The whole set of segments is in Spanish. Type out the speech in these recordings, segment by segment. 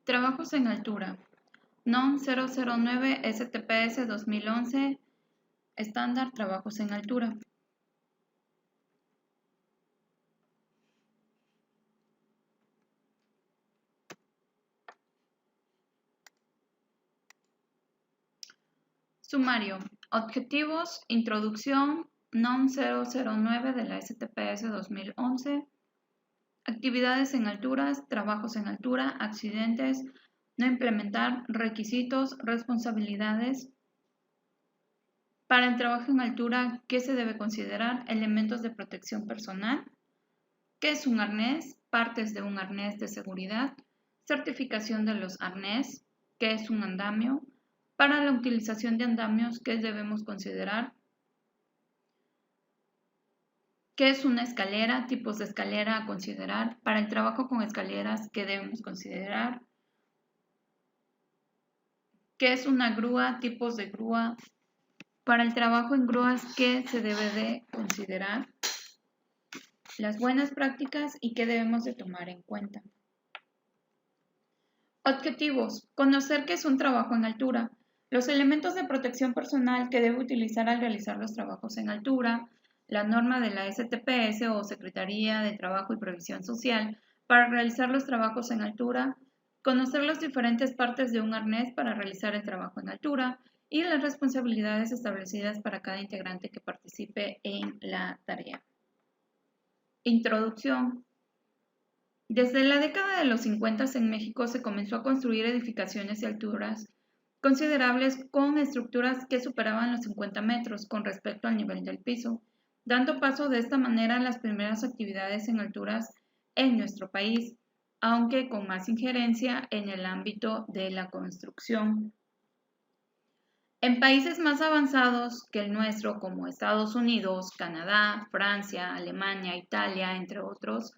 Trabajos en altura. NOM 009 STPS 2011. Estándar Trabajos en altura. Sumario. Objetivos. Introducción. NOM 009 de la STPS 2011. Actividades en alturas, trabajos en altura, accidentes, no implementar, requisitos, responsabilidades. Para el trabajo en altura, ¿qué se debe considerar? Elementos de protección personal. ¿Qué es un arnés? Partes de un arnés de seguridad. Certificación de los arnés. ¿Qué es un andamio? Para la utilización de andamios, ¿qué debemos considerar? ¿Qué es una escalera? Tipos de escalera a considerar. Para el trabajo con escaleras, ¿qué debemos considerar? ¿Qué es una grúa? Tipos de grúa. Para el trabajo en grúas, ¿qué se debe de considerar? Las buenas prácticas y qué debemos de tomar en cuenta. Objetivos. Conocer qué es un trabajo en altura. Los elementos de protección personal que debe utilizar al realizar los trabajos en altura. La norma de la STPS o Secretaría de Trabajo y Previsión Social para realizar los trabajos en altura. Conocer las diferentes partes de un arnés para realizar el trabajo en altura y las responsabilidades establecidas para cada integrante que participe en la tarea. Introducción. Desde la década de los 50 en México se comenzó a construir edificaciones de alturas considerables con estructuras que superaban los 50 metros con respecto al nivel del piso, dando paso de esta manera a las primeras actividades en alturas en nuestro país, aunque con más injerencia en el ámbito de la construcción. En países más avanzados que el nuestro, como Estados Unidos, Canadá, Francia, Alemania, Italia, entre otros,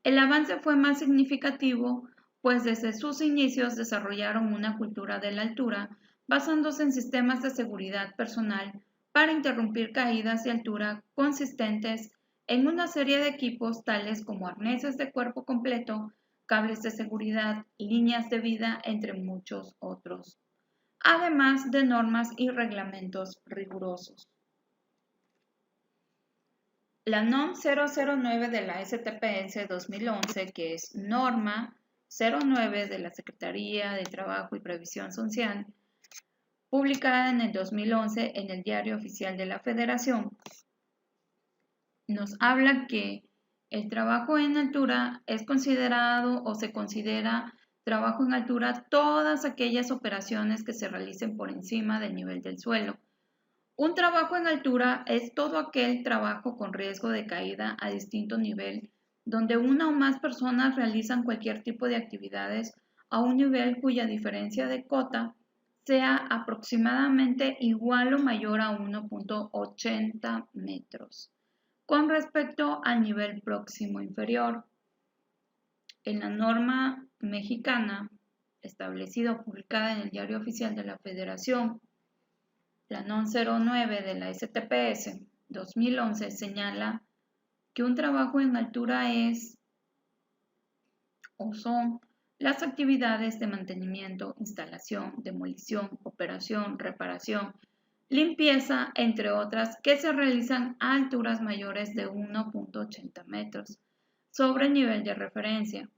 el avance fue más significativo, pues desde sus inicios desarrollaron una cultura de la altura basándose en sistemas de seguridad personal para interrumpir caídas de altura consistentes en una serie de equipos tales como arneses de cuerpo completo, cables de seguridad, líneas de vida, entre muchos otros, además de normas y reglamentos rigurosos. La NOM 009 de la STPS 2011, que es norma 09 de la Secretaría de Trabajo y Previsión Social, publicada en el 2011 en el Diario Oficial de la Federación, nos habla que el trabajo en altura es considerado o se considera trabajo en altura todas aquellas operaciones que se realicen por encima del nivel del suelo. Un trabajo en altura es todo aquel trabajo con riesgo de caída a distinto nivel, donde una o más personas realizan cualquier tipo de actividades a un nivel cuya diferencia de cota sea aproximadamente igual o mayor a 1.80 metros con respecto al nivel próximo inferior. En la norma mexicana, establecida o publicada en el Diario Oficial de la Federación, la NOM 09 de la STPS 2011 señala que un trabajo en altura es o son las actividades de mantenimiento, instalación, demolición, operación, reparación, limpieza, entre otras, que se realizan a alturas mayores de 1.80 metros sobre el nivel de referencia,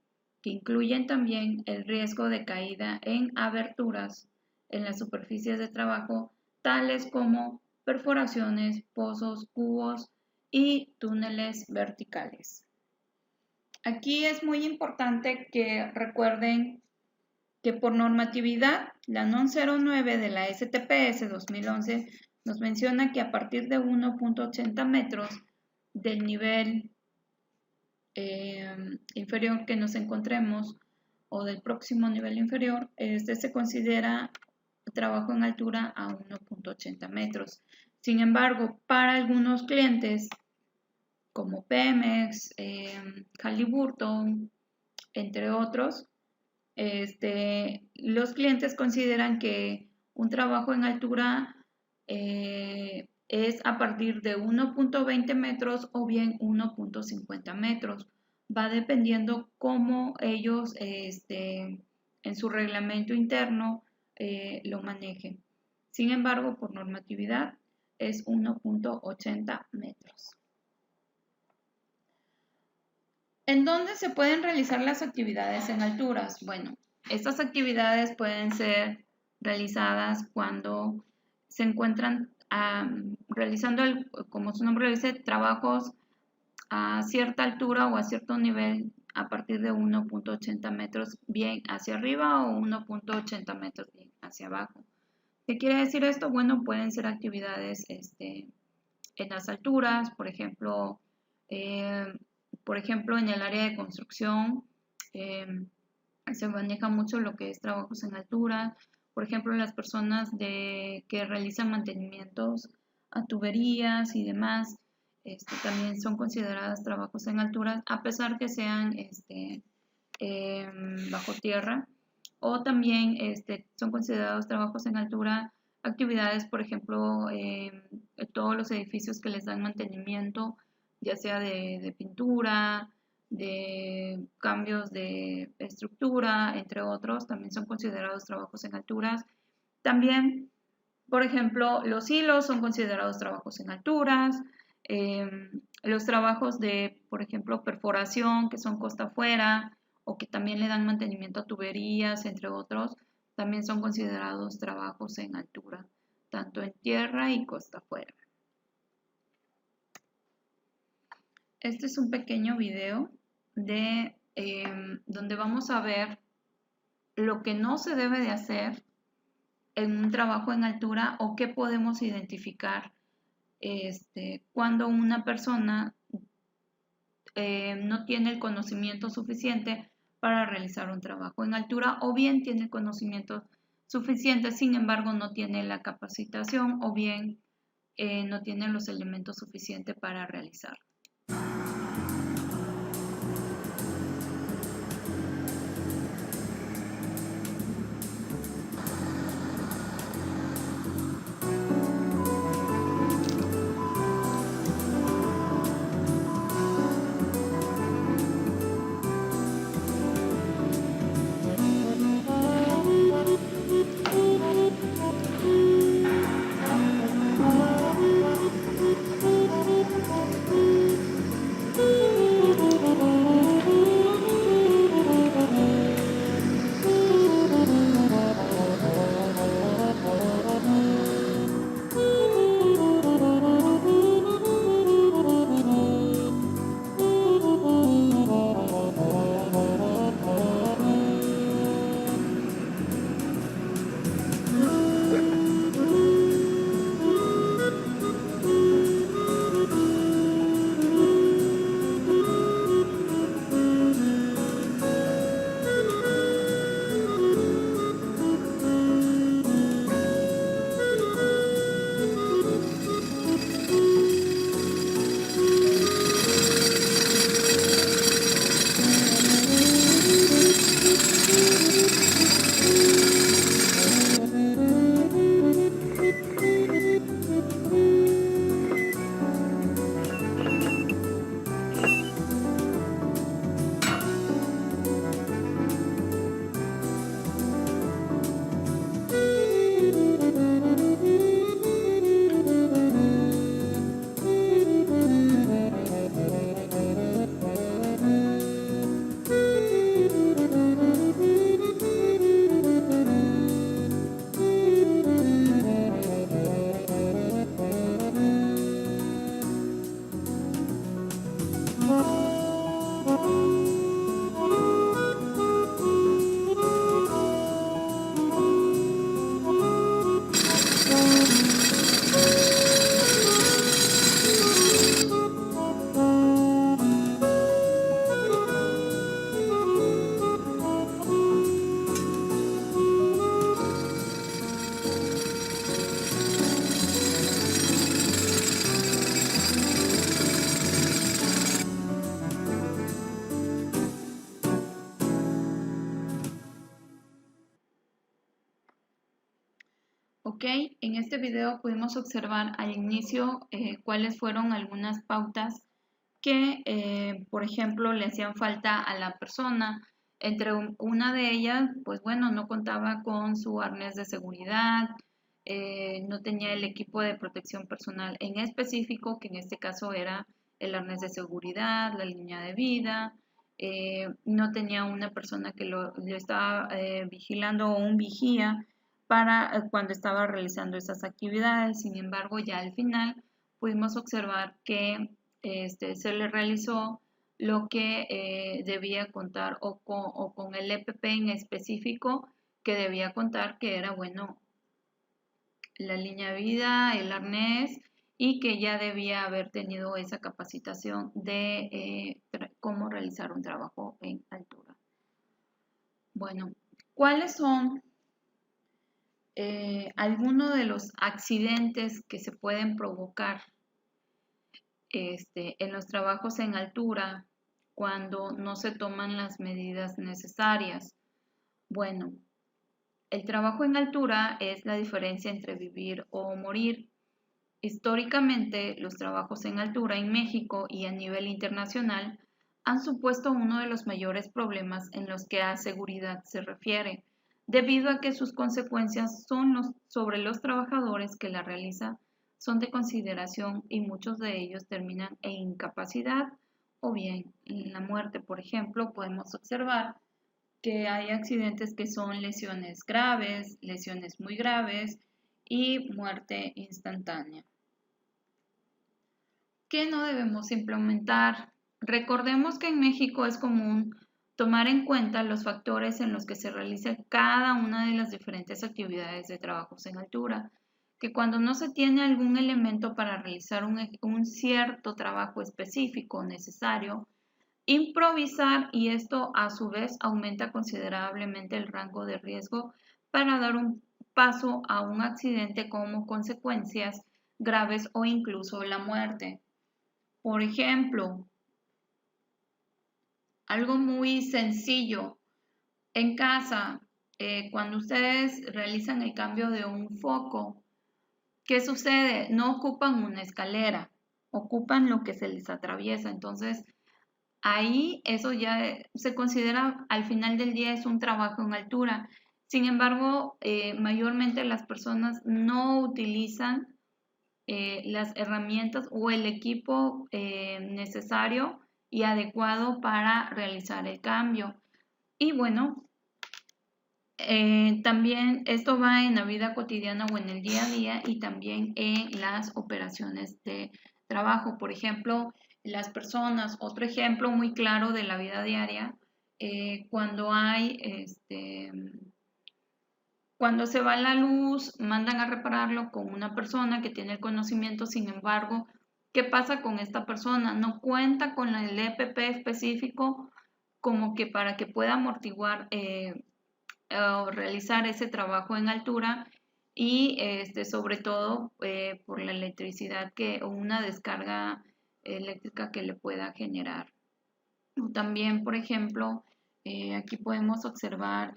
que incluyen también el riesgo de caída en aberturas en las superficies de trabajo, tales como perforaciones, pozos, cubos y túneles verticales. Aquí es muy importante que recuerden que por normatividad, la NOM 09 de la STPS 2011 nos menciona que a partir de 1.80 metros del nivel inferior que nos encontremos o del próximo nivel inferior, este se considera trabajo en altura a 1.80 metros. Sin embargo, para algunos clientes como Pemex, Halliburton, entre otros, los clientes consideran que un trabajo en altura es a partir de 1.20 metros o bien 1.50 metros. Va dependiendo cómo ellos en su reglamento interno lo maneje. Sin embargo, por normatividad es 1.80 metros. ¿En dónde se pueden realizar las actividades en alturas? Bueno, estas actividades pueden ser realizadas cuando se encuentran realizando, como su nombre lo dice, trabajos a cierta altura o a cierto nivel a partir de 1.80 metros bien hacia arriba o 1.80 metros bien hacia abajo. ¿Qué quiere decir esto? Bueno, pueden ser actividades en las alturas, por ejemplo, en el área de construcción se maneja mucho lo que es trabajos en altura. Por ejemplo, las personas que realizan mantenimientos a tuberías y demás, también son consideradas trabajos en altura, a pesar que sean bajo tierra. O también son considerados trabajos en altura actividades, por ejemplo, todos los edificios que les dan mantenimiento, ya sea de pintura, de cambios de estructura, entre otros, también son considerados trabajos en alturas. También, por ejemplo, los hilos son considerados trabajos en alturas. Los trabajos de, por ejemplo, perforación, que son costa afuera, o que también le dan mantenimiento a tuberías, entre otros, también son considerados trabajos en altura, tanto en tierra y costa afuera. Este es un pequeño video de donde vamos a ver lo que no se debe de hacer en un trabajo en altura o qué podemos identificar cuando una persona no tiene el conocimiento suficiente para realizar un trabajo en altura, o bien tiene el conocimiento suficiente, sin embargo no tiene la capacitación, o bien no tiene los elementos suficientes para realizarlo. Ok, en este video pudimos observar al inicio cuáles fueron algunas pautas que, por ejemplo, le hacían falta a la persona Una de ellas, pues bueno, no contaba con su arnés de seguridad, no tenía el equipo de protección personal en específico, que en este caso era el arnés de seguridad, la línea de vida, no tenía una persona que lo estaba vigilando o un vigía para cuando estaba realizando esas actividades. Sin embargo, ya al final pudimos observar que se le realizó lo que debía contar o con el EPP en específico que debía contar, que era, bueno, la línea de vida, el arnés, y que ya debía haber tenido esa capacitación de cómo realizar un trabajo en altura. Bueno, ¿cuáles son algunos de los accidentes que se pueden provocar en los trabajos en altura cuando no se toman las medidas necesarias? Bueno, el trabajo en altura es la diferencia entre vivir o morir. Históricamente, los trabajos en altura en México y a nivel internacional han supuesto uno de los mayores problemas en los que a seguridad se refiere, debido a que sus consecuencias sobre los trabajadores que la realizan son de consideración y muchos de ellos terminan en incapacidad o bien en la muerte. Por ejemplo, podemos observar que hay accidentes que son lesiones graves, lesiones muy graves y muerte instantánea. ¿Qué no debemos implementar? Recordemos que en México es común tomar en cuenta los factores en los que se realiza cada una de las diferentes actividades de trabajos en altura, que cuando no se tiene algún elemento para realizar un cierto trabajo específico necesario, improvisar, y esto a su vez aumenta considerablemente el rango de riesgo para dar un paso a un accidente como consecuencias graves o incluso la muerte. Por ejemplo, algo muy sencillo en casa, cuando ustedes realizan el cambio de un foco, ¿qué sucede? No ocupan una escalera, ocupan lo que se les atraviesa. Entonces, ahí eso ya se considera, al final del día, es un trabajo en altura. Sin embargo, mayormente las personas no utilizan las herramientas o el equipo necesario y adecuado para realizar el cambio. Y bueno, también esto va en la vida cotidiana o en el día a día y también en las operaciones de trabajo. Por ejemplo, las personas, otro ejemplo muy claro de la vida diaria, cuando cuando se va la luz, mandan a repararlo con una persona que tiene el conocimiento. Sin embargo, ¿qué pasa con esta persona? No cuenta con el EPP específico como que para que pueda amortiguar o realizar ese trabajo en altura, y sobre todo por la electricidad o una descarga eléctrica que le pueda generar. También, por ejemplo, aquí podemos observar,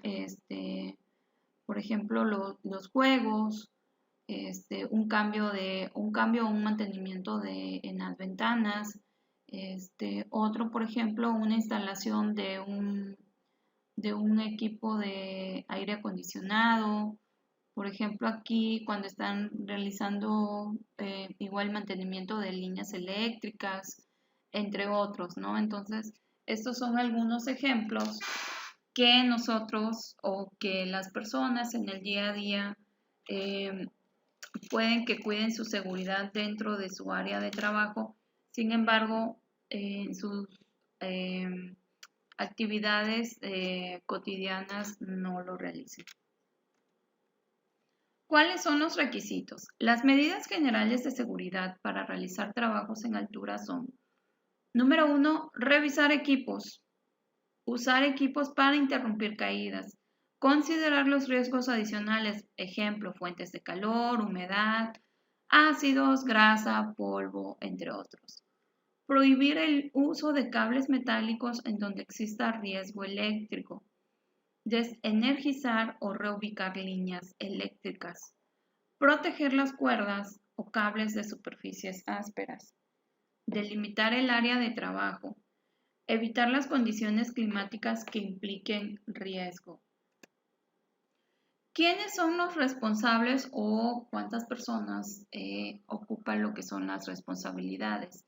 por ejemplo, los juegos, un cambio o un mantenimiento en las ventanas. Otro, por ejemplo, una instalación de un equipo de aire acondicionado. Por ejemplo, aquí cuando están realizando igual mantenimiento de líneas eléctricas, entre otros, ¿no? Entonces, estos son algunos ejemplos que nosotros o que las personas en el día a día eh, pueden que cuiden su seguridad dentro de su área de trabajo. Sin embargo, en sus actividades cotidianas no lo realicen. ¿Cuáles son los requisitos? Las medidas generales de seguridad para realizar trabajos en altura son: número 1, revisar equipos, usar equipos para interrumpir caídas, considerar los riesgos adicionales, ejemplo, fuentes de calor, humedad, ácidos, grasa, polvo, entre otros. Prohibir el uso de cables metálicos en donde exista riesgo eléctrico. Desenergizar o reubicar líneas eléctricas. Proteger las cuerdas o cables de superficies ásperas. Delimitar el área de trabajo. Evitar las condiciones climáticas que impliquen riesgo. ¿Quiénes son los responsables o cuántas personas ocupan lo que son las responsabilidades?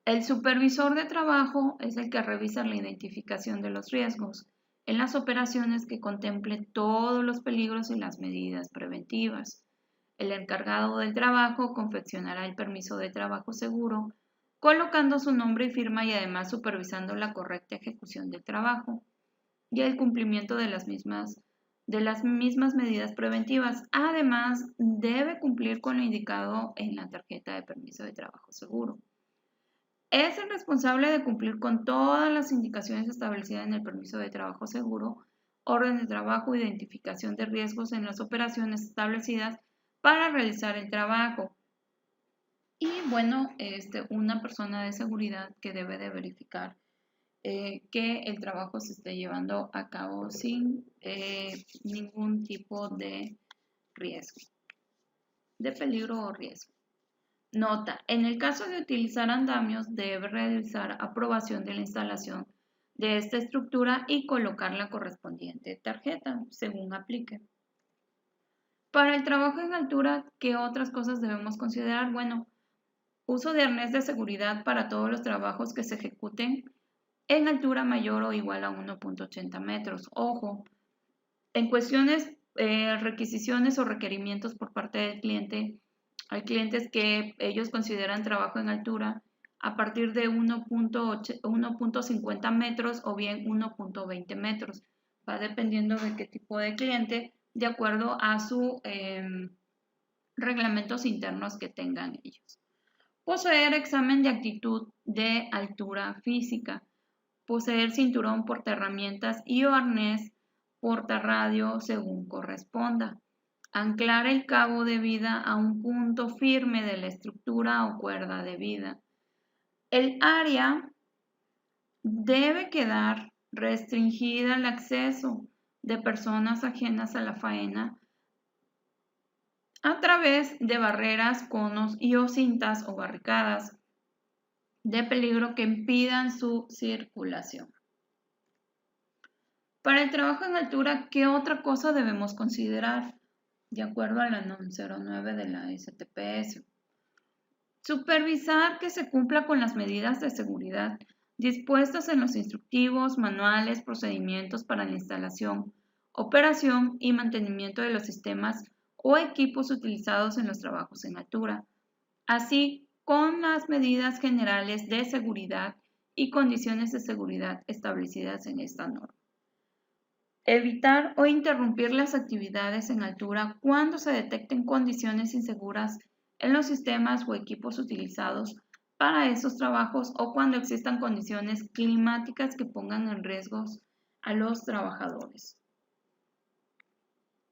El supervisor de trabajo es el que revisa la identificación de los riesgos en las operaciones que contemple todos los peligros y las medidas preventivas. El encargado del trabajo confeccionará el permiso de trabajo seguro, colocando su nombre y firma y además supervisando la correcta ejecución del trabajo y el cumplimiento de las mismas medidas preventivas. Además, debe cumplir con lo indicado en la tarjeta de permiso de trabajo seguro. Es el responsable de cumplir con todas las indicaciones establecidas en el permiso de trabajo seguro, orden de trabajo, identificación de riesgos en las operaciones establecidas para realizar el trabajo. Y bueno, una persona de seguridad que debe de verificar que el trabajo se esté llevando a cabo sin ningún tipo de riesgo, de peligro o riesgo. Nota, en el caso de utilizar andamios, debe realizar aprobación de la instalación de esta estructura y colocar la correspondiente tarjeta, según aplique. Para el trabajo en altura, ¿qué otras cosas debemos considerar? Bueno, uso de arnés de seguridad para todos los trabajos que se ejecuten en altura mayor o igual a 1.80 metros. Ojo, en cuestiones, requisiciones o requerimientos por parte del cliente, hay clientes que ellos consideran trabajo en altura a partir de 1.50 metros o bien 1.20 metros. Va dependiendo de qué tipo de cliente, de acuerdo a sus reglamentos internos que tengan ellos. Poseer examen de actitud de altura física. Poseer cinturón portaherramientas y o arnés portarradio según corresponda. Anclar el cabo de vida a un punto firme de la estructura o cuerda de vida. El área debe quedar restringida al acceso de personas ajenas a la faena a través de barreras, conos y o cintas o barricadas de peligro que impidan su circulación. Para el trabajo en altura, ¿qué otra cosa debemos considerar? De acuerdo a la NOM 09 de la STPS. Supervisar que se cumpla con las medidas de seguridad dispuestas en los instructivos, manuales, procedimientos para la instalación, operación y mantenimiento de los sistemas o equipos utilizados en los trabajos en altura, así con las medidas generales de seguridad y condiciones de seguridad establecidas en esta norma. Evitar o interrumpir las actividades en altura cuando se detecten condiciones inseguras en los sistemas o equipos utilizados para esos trabajos o cuando existan condiciones climáticas que pongan en riesgo a los trabajadores.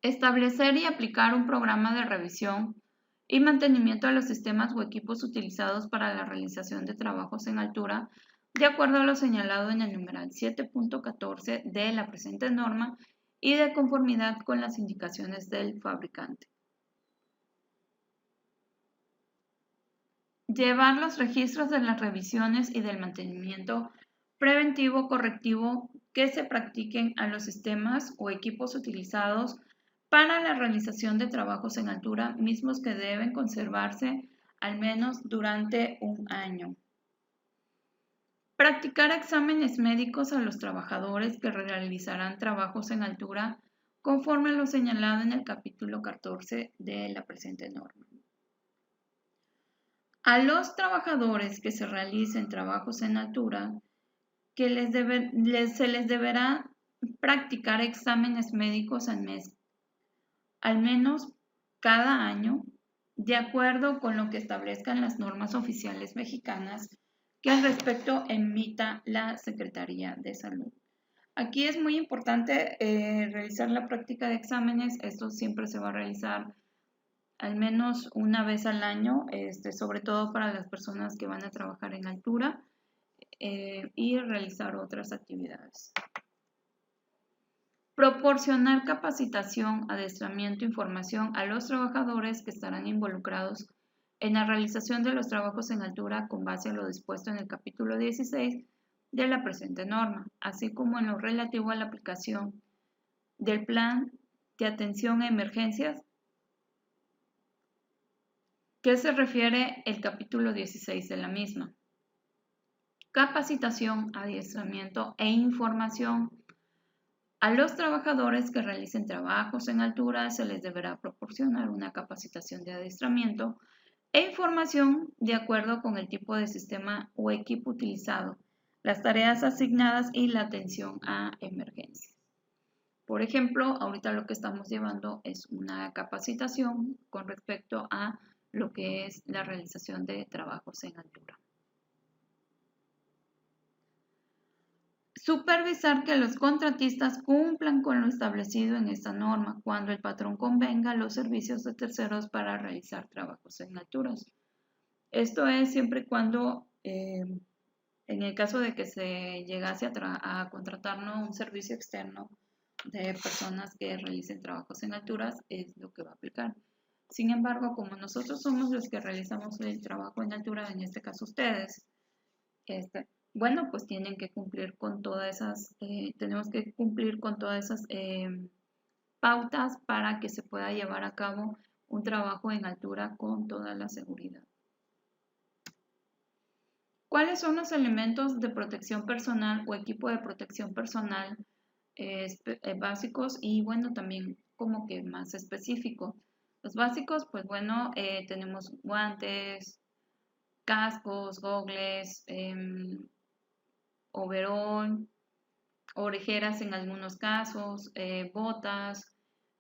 Establecer y aplicar un programa de revisión y mantenimiento de los sistemas o equipos utilizados para la realización de trabajos en altura de acuerdo a lo señalado en el numeral 7.14 de la presente norma y de conformidad con las indicaciones del fabricante. Llevar los registros de las revisiones y del mantenimiento preventivo correctivo que se practiquen a los sistemas o equipos utilizados para la realización de trabajos en altura, mismos que deben conservarse al menos durante un año. Practicar exámenes médicos a los trabajadores que realizarán trabajos en altura conforme a lo señalado en el capítulo 14 de la presente norma. A los trabajadores que se realicen trabajos en altura, se les deberá practicar exámenes médicos al menos cada año, de acuerdo con lo que establezcan las normas oficiales mexicanas que al respecto emita la Secretaría de Salud. Aquí es muy importante realizar la práctica de exámenes. Esto siempre se va a realizar al menos una vez al año, sobre todo para las personas que van a trabajar en altura y realizar otras actividades. Proporcionar capacitación, adiestramiento e información a los trabajadores que estarán involucrados en la realización de los trabajos en altura con base a lo dispuesto en el capítulo 16 de la presente norma, así como en lo relativo a la aplicación del plan de atención a emergencias que se refiere el capítulo 16 de la misma. Capacitación, adiestramiento e información. A los trabajadores que realicen trabajos en altura se les deberá proporcionar una capacitación de adiestramiento e información de acuerdo con el tipo de sistema o equipo utilizado, las tareas asignadas y la atención a emergencias. Por ejemplo, ahorita lo que estamos llevando es una capacitación con respecto a lo que es la realización de trabajos en altura. Supervisar que los contratistas cumplan con lo establecido en esta norma cuando el patrón convenga los servicios de terceros para realizar trabajos en alturas. Esto es siempre y cuando, en el caso de que se llegase a contratarnos un servicio externo de personas que realicen trabajos en alturas, es lo que va a aplicar. Sin embargo, como nosotros somos los que realizamos el trabajo en altura, en este caso ustedes, bueno, pues tienen que cumplir con todas esas, tenemos que cumplir con todas esas pautas para que se pueda llevar a cabo un trabajo en altura con toda la seguridad. ¿Cuáles son los elementos de protección personal o equipo de protección personal básicos y bueno, también como que más específico? Los básicos, pues bueno, tenemos guantes, cascos, gogles, overol, orejeras en algunos casos, botas,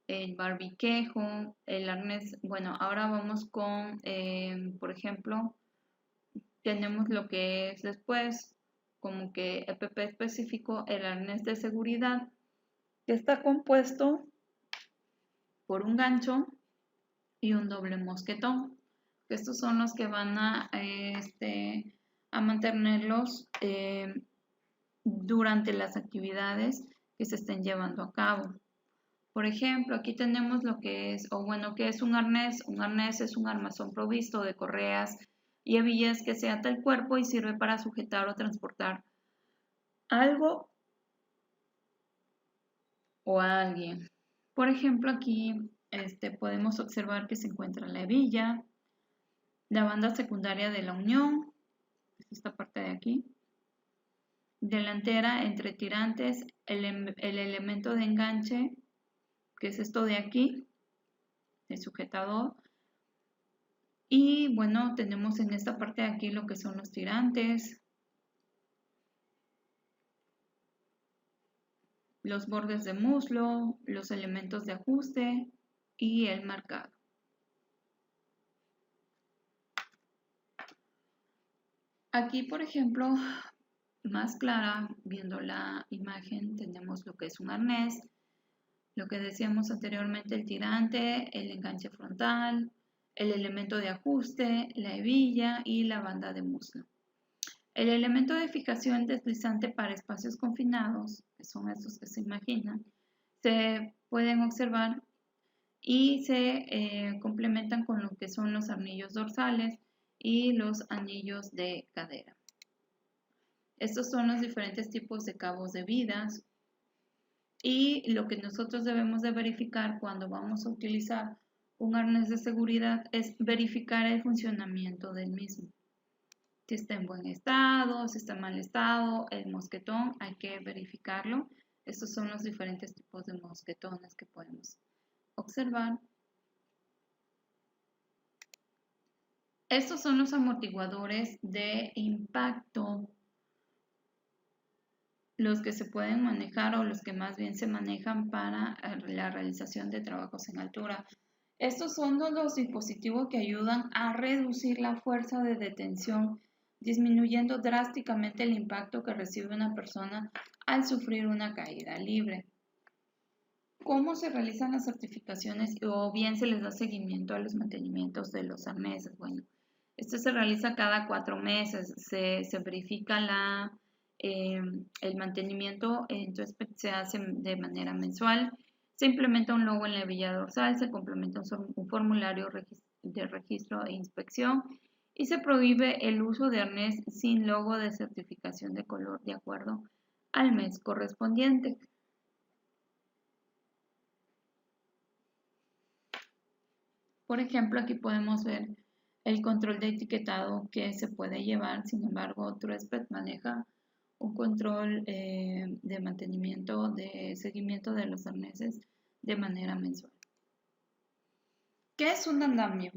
el barbiquejo, el arnés. Bueno, ahora vamos con, por ejemplo, tenemos lo que es después, como que EPP específico, el arnés de seguridad, que está compuesto por un gancho y un doble mosquetón. Estos son los que van a mantenerlos durante las actividades que se estén llevando a cabo. Por ejemplo, aquí tenemos lo que es, o bueno, ¿qué es un arnés? Un arnés es un armazón provisto de correas y hebillas que se ata al cuerpo y sirve para sujetar o transportar algo o a alguien. Por ejemplo, aquí podemos observar que se encuentra la hebilla, la banda secundaria de la unión, esta parte de aquí, delantera entre tirantes, el elemento de enganche, que es esto de aquí, el sujetador. Y bueno, tenemos en esta parte de aquí lo que son los tirantes, los bordes de muslo, los elementos de ajuste y el marcado. Aquí, por ejemplo, más clara, viendo la imagen, tenemos lo que es un arnés, lo que decíamos anteriormente, el tirante, el enganche frontal, el elemento de ajuste, la hebilla y la banda de muslo. El elemento de fijación deslizante para espacios confinados, que son estos que se imaginan, se pueden observar y se complementan con lo que son los anillos dorsales y los anillos de cadera. Estos son los diferentes tipos de cabos de vidas y lo que nosotros debemos de verificar cuando vamos a utilizar un arnés de seguridad es verificar el funcionamiento del mismo. Si está en buen estado, si está en mal estado, el mosquetón hay que verificarlo. Estos son los diferentes tipos de mosquetones que podemos observar. Estos son los amortiguadores de impacto, los que se pueden manejar o los que más bien se manejan para la realización de trabajos en altura. Estos son los dispositivos que ayudan a reducir la fuerza de detención, disminuyendo drásticamente el impacto que recibe una persona al sufrir una caída libre. ¿Cómo se realizan las certificaciones o bien se les da seguimiento a los mantenimientos de los arneses? Bueno, esto se realiza cada 4 meses, se verifica el mantenimiento, entonces se hace de manera mensual, se implementa un logo en la hebilla dorsal, se complementa un formulario de registro e inspección y se prohíbe el uso de arnés sin logo de certificación de color de acuerdo al mes correspondiente. Por ejemplo, aquí podemos ver el control de etiquetado que se puede llevar. Sin embargo, Truespet maneja un control de mantenimiento, de seguimiento de los arneses de manera mensual. ¿Qué es un andamio?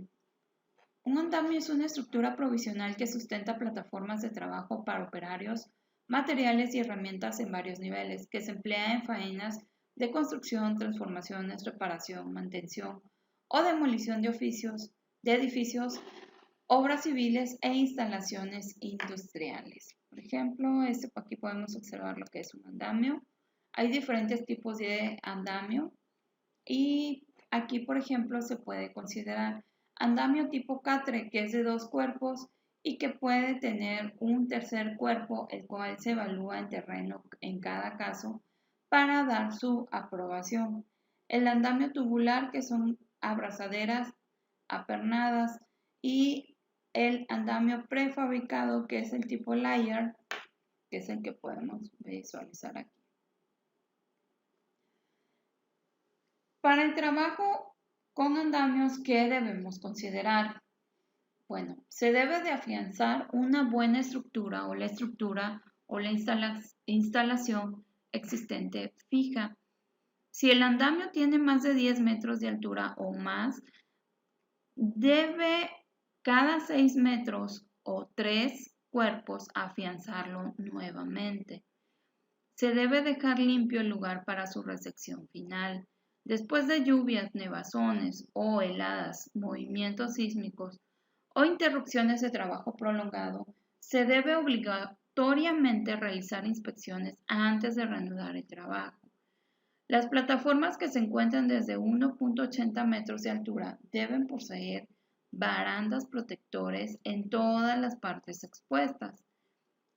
Un andamio es una estructura provisional que sustenta plataformas de trabajo para operarios, materiales y herramientas en varios niveles, que se emplea en faenas de construcción, transformaciones, reparación, mantención o demolición de edificios, obras civiles e instalaciones industriales. Por ejemplo, aquí podemos observar lo que es un andamio. Hay diferentes tipos de andamio y aquí, por ejemplo, se puede considerar andamio tipo catre, que es de 2 cuerpos y que puede tener un tercer cuerpo, el cual se evalúa en terreno en cada caso para dar su aprobación. El andamio tubular, que son abrazaderas apernadas, y el andamio prefabricado, que es el tipo layer, que es el que podemos visualizar aquí. Para el trabajo con andamios, ¿qué debemos considerar? Bueno, se debe de afianzar una buena estructura o la estructura o la instalación existente fija. Si el andamio tiene más de 10 metros de altura o más, debe cada 6 metros o 3 cuerpos afianzarlo nuevamente. Se debe dejar limpio el lugar para su resección final. Después de lluvias, nevazones o heladas, movimientos sísmicos o interrupciones de trabajo prolongado, se debe obligatoriamente realizar inspecciones antes de reanudar el trabajo. Las plataformas que se encuentran desde 1.80 metros de altura deben poseer barandas protectores en todas las partes expuestas.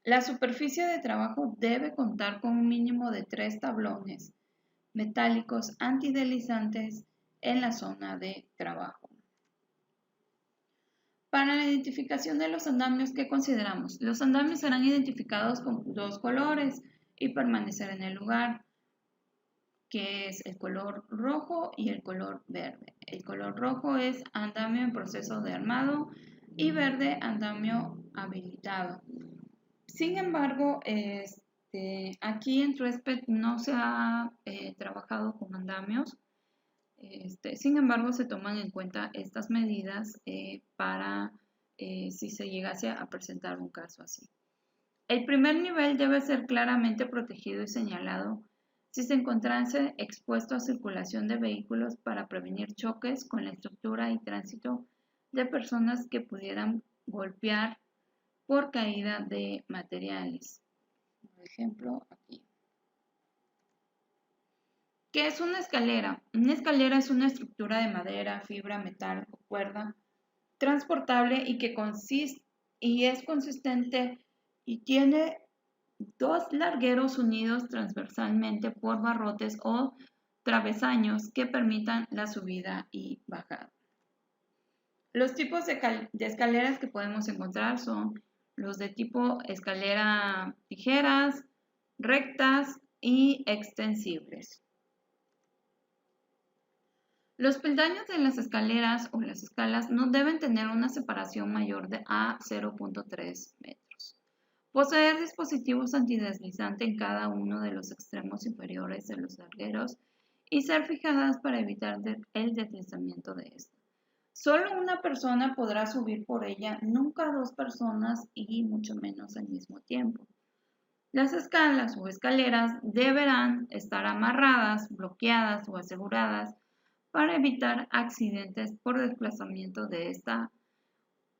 La superficie de trabajo debe contar con un mínimo de 3 tablones metálicos antideslizantes en la zona de trabajo. Para la identificación de los andamios, ¿qué consideramos? Los andamios serán identificados con 2 colores y permanecer en el lugar, que es el color rojo y el color verde. El color rojo es andamio en proceso de armado y verde andamio habilitado. Sin embargo, aquí en Truespet no se ha trabajado con andamios. Sin embargo, se toman en cuenta estas medidas para si se llegase a presentar un caso así. El primer nivel debe ser claramente protegido y señalado si se encontrase expuesto a circulación de vehículos para prevenir choques con la estructura y tránsito de personas que pudieran golpear por caída de materiales. Por ejemplo, aquí. ¿Qué es una escalera? Una escalera es una estructura de madera, fibra, metal o cuerda transportable y que es consistente y tiene 2 largueros unidos transversalmente por barrotes o travesaños que permitan la subida y bajada. Los tipos de escaleras que podemos encontrar son los de tipo escalera tijeras, rectas y extensibles. Los peldaños de las escaleras o las escalas no deben tener una separación mayor a 0.3 metros. Poseer dispositivos antideslizantes en cada uno de los extremos inferiores de los largueros y ser fijadas para evitar el deslizamiento de esta. Solo una persona podrá subir por ella, nunca 2 personas y mucho menos al mismo tiempo. Las escalas o escaleras deberán estar amarradas, bloqueadas o aseguradas para evitar accidentes por desplazamiento de esta.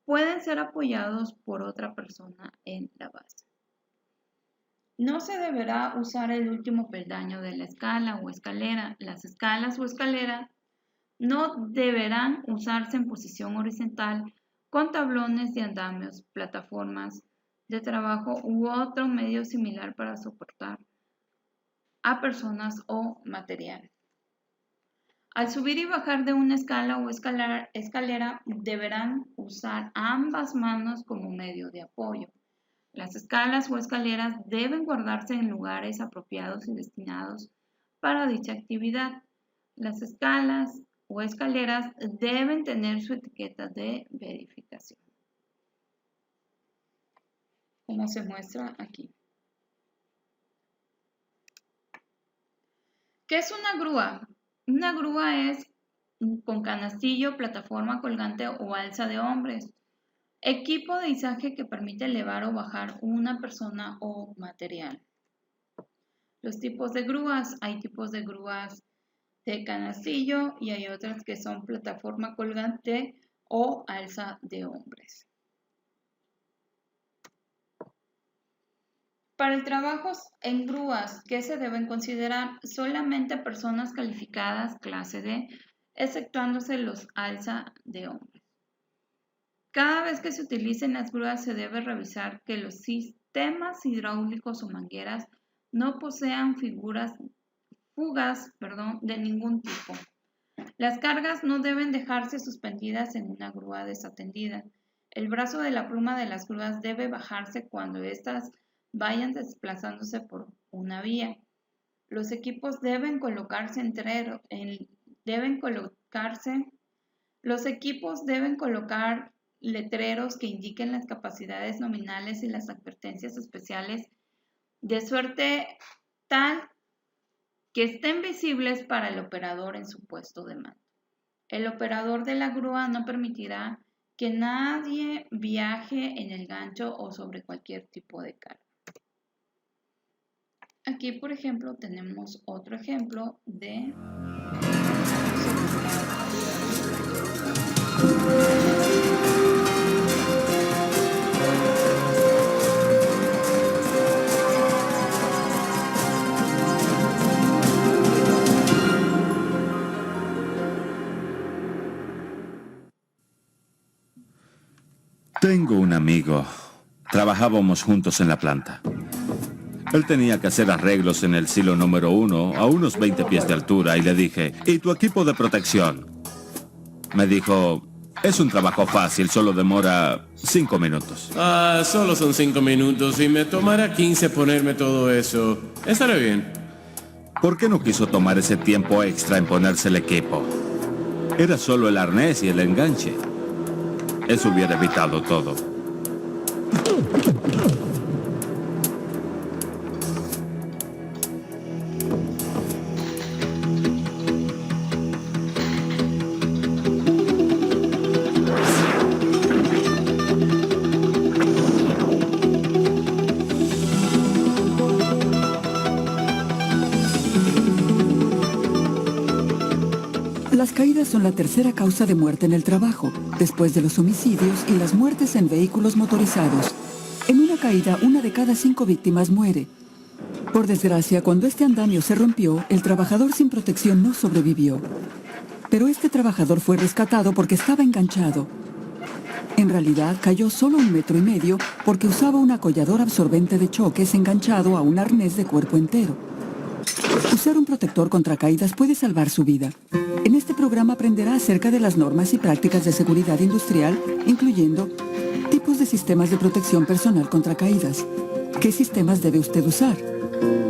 Pueden ser apoyados por otra persona en la base. No se deberá usar el último peldaño de la escala o escalera. Las escalas o escaleras no deberán usarse en posición horizontal con tablones de andamios, plataformas de trabajo u otro medio similar para soportar a personas o material. Al subir y bajar de una escala o escalera, deberán usar ambas manos como medio de apoyo. Las escalas o escaleras deben guardarse en lugares apropiados y destinados para dicha actividad. Las escalas o escaleras deben tener su etiqueta de verificación, como se muestra aquí. ¿Qué es una grúa? Una grúa es con canastillo, plataforma colgante o alza de hombres. Equipo de izaje que permite elevar o bajar una persona o material. Los tipos de grúas. Hay tipos de grúas de canastillo y hay otras que son plataforma colgante o alza de hombres. Para el trabajo en grúas, ¿qué se deben considerar? Solamente personas calificadas clase D, exceptuándose los alza de hombres. Cada vez que se utilicen las grúas se debe revisar que los sistemas hidráulicos o mangueras no posean fugas de ningún tipo. Las cargas no deben dejarse suspendidas en una grúa desatendida. El brazo de la pluma de las grúas debe bajarse cuando éstas vayan desplazándose por una vía. Los equipos deben colocar letreros que indiquen las capacidades nominales y las advertencias especiales de suerte tal que estén visibles para el operador en su puesto de mando. El operador de la grúa no permitirá que nadie viaje en el gancho o sobre cualquier tipo de carga. Aquí, por ejemplo, tenemos otro ejemplo de Tengo un amigo. Trabajábamos juntos en la planta. Él tenía que hacer arreglos en el silo número 1 a unos 20 pies de altura y le dije, ¿y tu equipo de protección? Me dijo, es un trabajo fácil, solo demora 5 minutos. Solo son 5 minutos y me tomará 15 ponerme todo eso. Estaré bien. ¿Por qué no quiso tomar ese tiempo extra en ponerse el equipo? Era solo el arnés y el enganche. Eso hubiera evitado todo. Las caídas son la tercera causa de muerte en el trabajo, después de los homicidios y las muertes en vehículos motorizados. En una caída, 1 de cada 5 víctimas muere. Por desgracia, cuando este andamio se rompió, el trabajador sin protección no sobrevivió. Pero este trabajador fue rescatado porque estaba enganchado. En realidad, cayó solo 1,5 metros porque usaba un acollador absorbente de choques enganchado a un arnés de cuerpo entero. Usar un protector contra caídas puede salvar su vida. En este programa aprenderá acerca de las normas y prácticas de seguridad industrial, incluyendo tipos de sistemas de protección personal contra caídas. ¿Qué sistemas debe usted usar?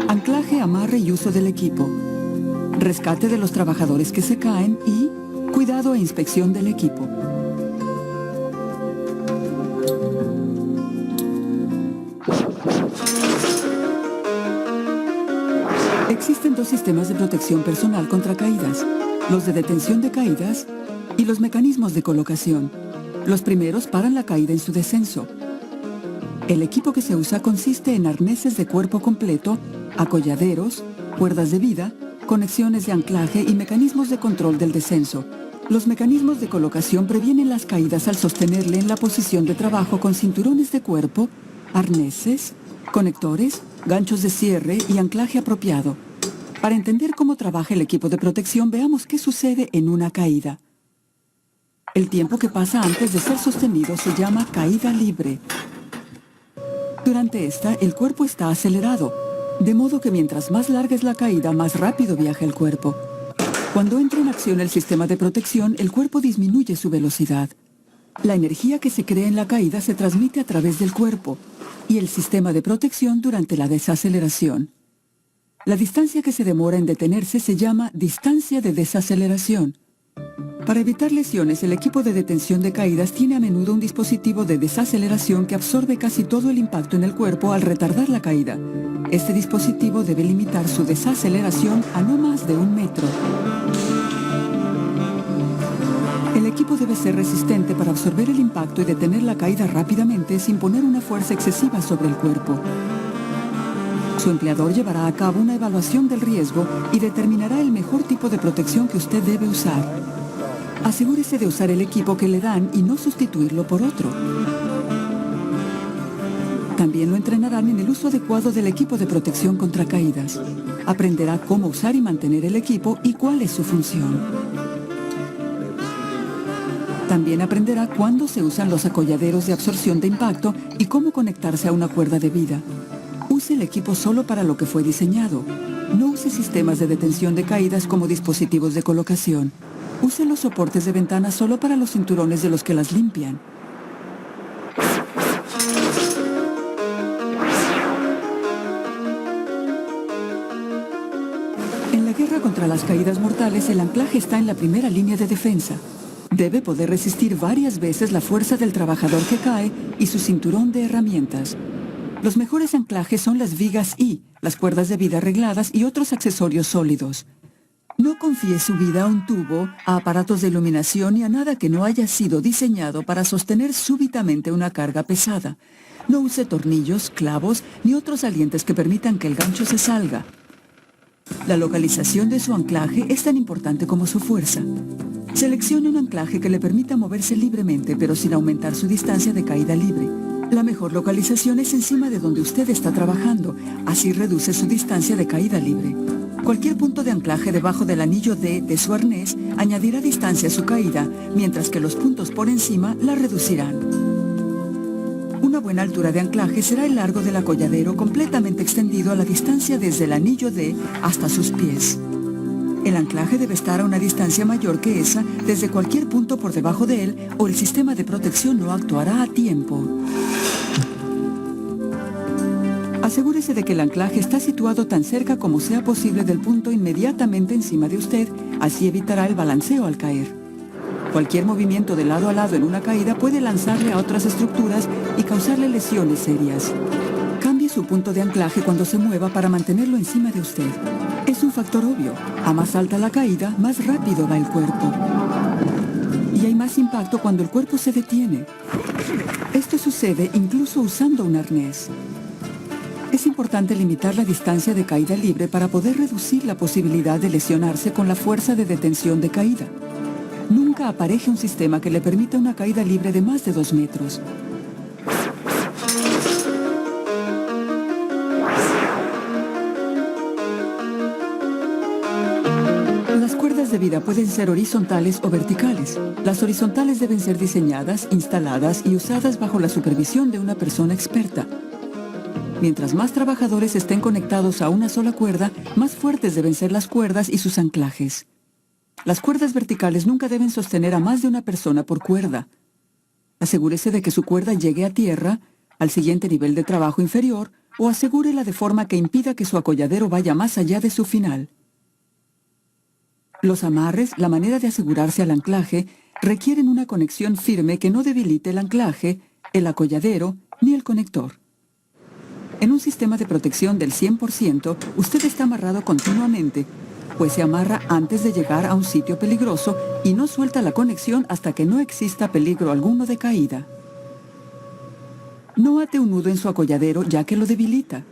Anclaje, amarre y uso del equipo. Rescate de los trabajadores que se caen y cuidado e inspección del equipo. Existen 2 sistemas de protección personal contra caídas, los de detención de caídas y los mecanismos de colocación. Los primeros paran la caída en su descenso. El equipo que se usa consiste en arneses de cuerpo completo, acolladeros, cuerdas de vida, conexiones de anclaje y mecanismos de control del descenso. Los mecanismos de colocación previenen las caídas al sostenerle en la posición de trabajo con cinturones de cuerpo, arneses, conectores, ganchos de cierre y anclaje apropiado. Para entender cómo trabaja el equipo de protección, veamos qué sucede en una caída. El tiempo que pasa antes de ser sostenido se llama caída libre. Durante esta, el cuerpo está acelerado, de modo que mientras más larga es la caída, más rápido viaja el cuerpo. Cuando entra en acción el sistema de protección, el cuerpo disminuye su velocidad. La energía que se crea en la caída se transmite a través del cuerpo y el sistema de protección durante la desaceleración. La distancia que se demora en detenerse se llama distancia de desaceleración. Para evitar lesiones, el equipo de detención de caídas tiene a menudo un dispositivo de desaceleración que absorbe casi todo el impacto en el cuerpo al retardar la caída. Este dispositivo debe limitar su desaceleración a no más de 1 metro. El equipo debe ser resistente para absorber el impacto y detener la caída rápidamente sin poner una fuerza excesiva sobre el cuerpo. Su empleador llevará a cabo una evaluación del riesgo y determinará el mejor tipo de protección que usted debe usar. Asegúrese de usar el equipo que le dan y no sustituirlo por otro. También lo entrenarán en el uso adecuado del equipo de protección contra caídas. Aprenderá cómo usar y mantener el equipo y cuál es su función. También aprenderá cuándo se usan los acolladeros de absorción de impacto y cómo conectarse a una cuerda de vida. Use el equipo solo para lo que fue diseñado. No use sistemas de detención de caídas como dispositivos de colocación. Use los soportes de ventana solo para los cinturones de los que las limpian. En la guerra contra las caídas mortales, el anclaje está en la primera línea de defensa. Debe poder resistir varias veces la fuerza del trabajador que cae y su cinturón de herramientas. Los mejores anclajes son las vigas y las cuerdas de vida arregladas y otros accesorios sólidos. No confíe su vida a un tubo, a aparatos de iluminación y a nada que no haya sido diseñado para sostener súbitamente una carga pesada. No use tornillos, clavos ni otros salientes que permitan que el gancho se salga. La localización de su anclaje es tan importante como su fuerza. Seleccione un anclaje que le permita moverse libremente, pero sin aumentar su distancia de caída libre. La mejor localización es encima de donde usted está trabajando, así reduce su distancia de caída libre. Cualquier punto de anclaje debajo del anillo D de su arnés añadirá distancia a su caída, mientras que los puntos por encima la reducirán. Una buena altura de anclaje será el largo del acolladero completamente extendido a la distancia desde el anillo D hasta sus pies. El anclaje debe estar a una distancia mayor que esa desde cualquier punto por debajo de él o el sistema de protección no actuará a tiempo. Asegúrese de que el anclaje está situado tan cerca como sea posible del punto inmediatamente encima de usted, así evitará el balanceo al caer. Cualquier movimiento de lado a lado en una caída puede lanzarle a otras estructuras y causarle lesiones serias. Cambie su punto de anclaje cuando se mueva para mantenerlo encima de usted. Es un factor obvio. A más alta la caída, más rápido va el cuerpo. Y hay más impacto cuando el cuerpo se detiene. Esto sucede incluso usando un arnés. Es importante limitar la distancia de caída libre para poder reducir la posibilidad de lesionarse con la fuerza de detención de caída. Nunca apareje un sistema que le permita una caída libre de más de 2 metros. Las cuerdas de vida pueden ser horizontales o verticales. Las horizontales deben ser diseñadas, instaladas y usadas bajo la supervisión de una persona experta. Mientras más trabajadores estén conectados a una sola cuerda, más fuertes deben ser las cuerdas y sus anclajes. Las cuerdas verticales nunca deben sostener a más de una persona por cuerda. Asegúrese de que su cuerda llegue a tierra, al siguiente nivel de trabajo inferior, o asegúrela de forma que impida que su acolladero vaya más allá de su final. Los amarres, la manera de asegurarse al anclaje, requieren una conexión firme que no debilite el anclaje, el acolladero ni el conector. En un sistema de protección del 100%, usted está amarrado continuamente, pues se amarra antes de llegar a un sitio peligroso y no suelta la conexión hasta que no exista peligro alguno de caída. No ate un nudo en su acolladero ya que lo debilita.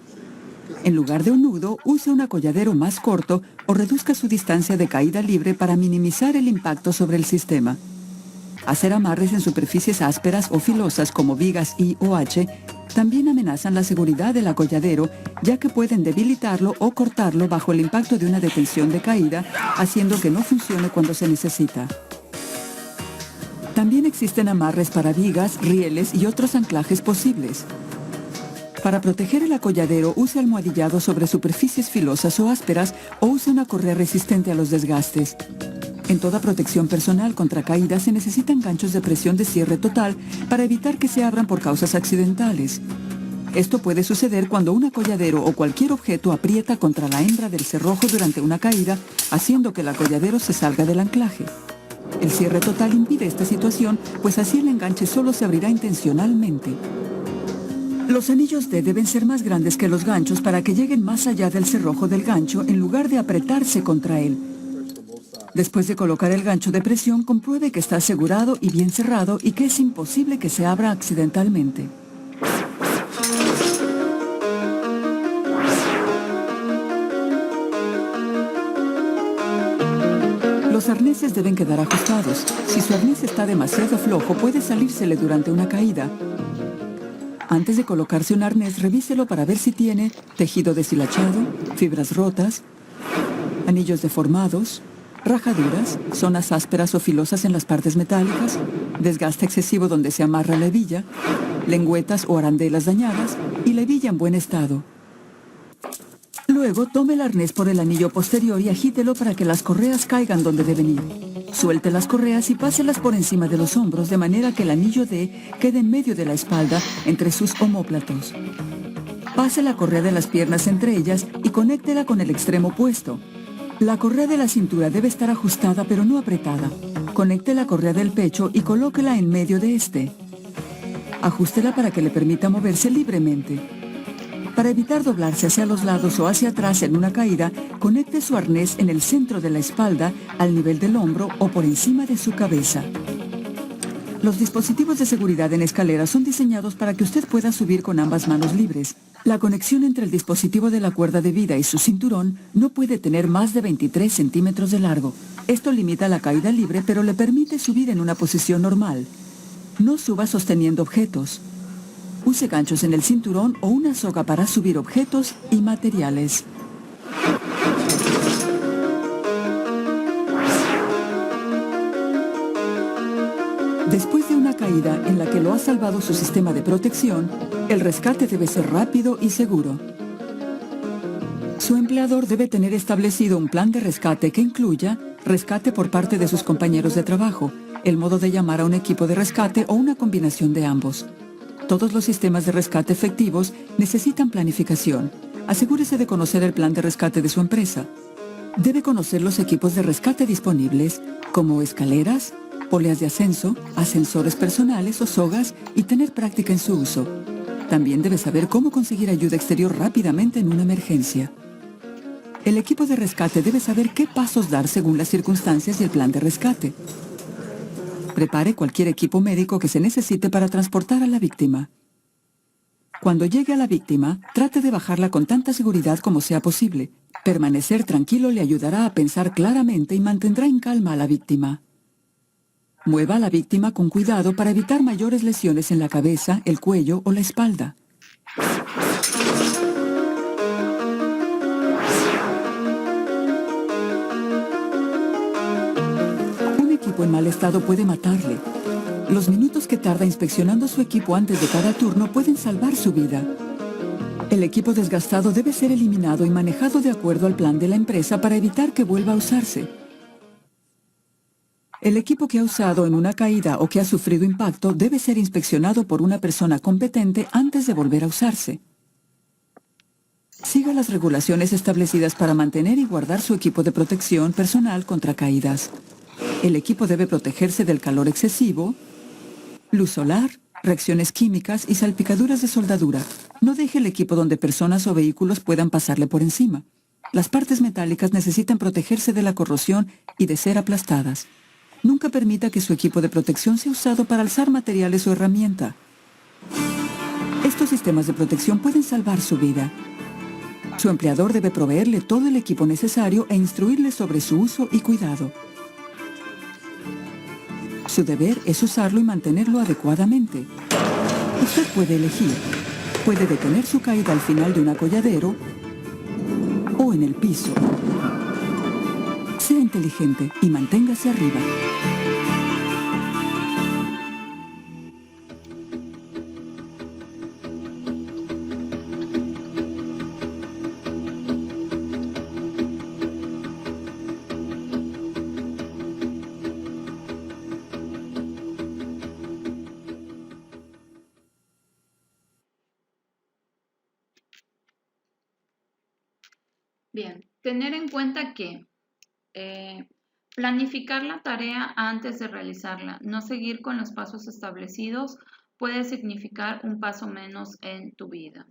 En lugar de un nudo, use un acolladero más corto o reduzca su distancia de caída libre para minimizar el impacto sobre el sistema. Hacer amarres en superficies ásperas o filosas como vigas I o H también amenazan la seguridad del acolladero, ya que pueden debilitarlo o cortarlo bajo el impacto de una detención de caída, haciendo que no funcione cuando se necesita. También existen amarres para vigas, rieles y otros anclajes posibles. Para proteger el acolladero, use almohadillado sobre superficies filosas o ásperas o use una correa resistente a los desgastes. En toda protección personal contra caídas se necesitan ganchos de presión de cierre total para evitar que se abran por causas accidentales. Esto puede suceder cuando un acolladero o cualquier objeto aprieta contra la hembra del cerrojo durante una caída, haciendo que el acolladero se salga del anclaje. El cierre total impide esta situación, pues así el enganche solo se abrirá intencionalmente. Los anillos D deben ser más grandes que los ganchos para que lleguen más allá del cerrojo del gancho en lugar de apretarse contra él. Después de colocar el gancho de presión, compruebe que está asegurado y bien cerrado y que es imposible que se abra accidentalmente. Los arneses deben quedar ajustados. Si su arnés está demasiado flojo, puede salírsele durante una caída. Antes de colocarse un arnés, revíselo para ver si tiene tejido deshilachado, fibras rotas, anillos deformados, rajaduras, zonas ásperas o filosas en las partes metálicas, desgaste excesivo donde se amarra la hebilla, lengüetas o arandelas dañadas y la hebilla en buen estado. Luego, tome el arnés por el anillo posterior y agítelo para que las correas caigan donde deben ir. Suelte las correas y páselas por encima de los hombros de manera que el anillo D quede en medio de la espalda entre sus omóplatos. Pase la correa de las piernas entre ellas y conéctela con el extremo opuesto. La correa de la cintura debe estar ajustada pero no apretada. Conecte la correa del pecho y colóquela en medio de este. Ajústela para que le permita moverse libremente. Para evitar doblarse hacia los lados o hacia atrás en una caída, conecte su arnés en el centro de la espalda, al nivel del hombro o por encima de su cabeza. Los dispositivos de seguridad en escaleras son diseñados para que usted pueda subir con ambas manos libres. La conexión entre el dispositivo de la cuerda de vida y su cinturón no puede tener más de 23 centímetros de largo. Esto limita la caída libre, pero le permite subir en una posición normal. No suba sosteniendo objetos. Use ganchos en el cinturón o una soga para subir objetos y materiales. Después de una caída en la que lo ha salvado su sistema de protección, el rescate debe ser rápido y seguro. Su empleador debe tener establecido un plan de rescate que incluya rescate por parte de sus compañeros de trabajo, el modo de llamar a un equipo de rescate o una combinación de ambos. Todos los sistemas de rescate efectivos necesitan planificación. Asegúrese de conocer el plan de rescate de su empresa. Debe conocer los equipos de rescate disponibles, como escaleras, poleas de ascenso, ascensores personales o sogas, y tener práctica en su uso. También debe saber cómo conseguir ayuda exterior rápidamente en una emergencia. El equipo de rescate debe saber qué pasos dar según las circunstancias y el plan de rescate. Prepare cualquier equipo médico que se necesite para transportar a la víctima. Cuando llegue a la víctima, trate de bajarla con tanta seguridad como sea posible. Permanecer tranquilo le ayudará a pensar claramente y mantendrá en calma a la víctima. Mueva a la víctima con cuidado para evitar mayores lesiones en la cabeza, el cuello o la espalda. En mal estado puede matarle. Los minutos que tarda inspeccionando su equipo antes de cada turno pueden salvar su vida. El equipo desgastado debe ser eliminado y manejado de acuerdo al plan de la empresa para evitar que vuelva a usarse. El equipo que ha usado en una caída o que ha sufrido impacto debe ser inspeccionado por una persona competente antes de volver a usarse. Siga las regulaciones establecidas para mantener y guardar su equipo de protección personal contra caídas. El equipo debe protegerse del calor excesivo, luz solar, reacciones químicas y salpicaduras de soldadura. No deje el equipo donde personas o vehículos puedan pasarle por encima. Las partes metálicas necesitan protegerse de la corrosión y de ser aplastadas. Nunca permita que su equipo de protección sea usado para alzar materiales o herramienta. Estos sistemas de protección pueden salvar su vida. Su empleador debe proveerle todo el equipo necesario e instruirle sobre su uso y cuidado. Su deber es usarlo y mantenerlo adecuadamente. Usted puede elegir. Puede detener su caída al final de un acolladero o en el piso. Sea inteligente y manténgase arriba. Bien, tener en cuenta que planificar la tarea antes de realizarla, no seguir con los pasos establecidos, puede significar un paso menos en tu vida.